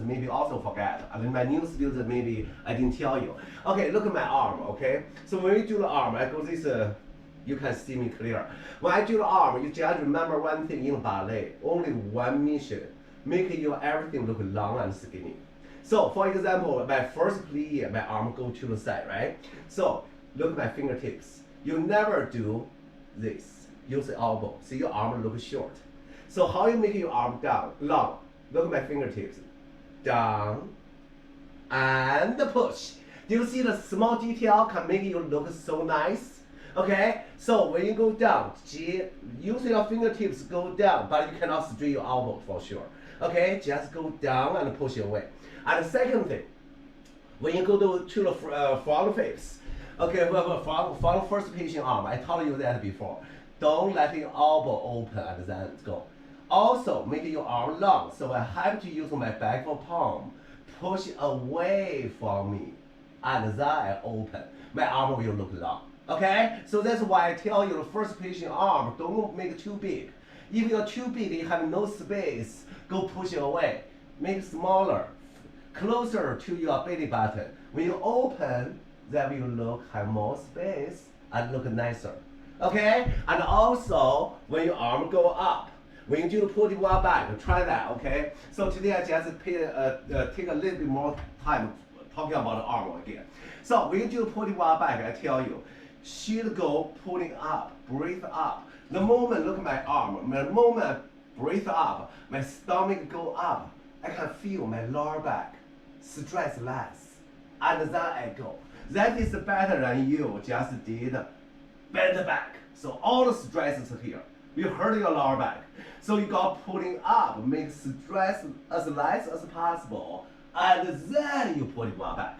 maybe also forget. I mean, my new students, maybe I didn't tell you. Okay, look at my arm, okay? So when we do the arm, I go this, you can see me clear. When I do the arm, you just remember one thing in ballet, only one mission, make your everything look long and skinny. So for example, my first plié, my arm go to the side, right? So look at my fingertips. You never do this. Use the elbow. See your arm look short. So how you make your arm down, long? Look at my fingertips. Down and push. Do you see the small detail can make you look so nice? Okay, so when you go down, use your fingertips go down, but you cannot straight your elbow for sure. Okay, just go down and push away. And the second thing, when you go to the front face, okay, front first patient arm, I told you that before. Don't let your elbow open and then go. Also, make your arm long, so I have to use my back of palm, push away from me, and then I open. My arm will look long. Okay? So that's why I tell you the first patient arm, don't make it too big. If you're too big, you have no space, go push it away. Make it smaller, closer to your belly button. When you open, that will have more space and look nicer. Okay? And also, when your arm go up, when you do the pull back, try that, okay? So today I just take a little bit more time talking about the arm again. So when you do the pull back, I tell you, should go pulling up, breathe up. The moment look at my arm, the moment I breathe up, my stomach go up, I can feel my lower back stress less, and then I go. That is better than you just did bend back. So all the stress is here. You hurt your lower back. So you got pulling up, make stress as less as possible, and then you pull it back.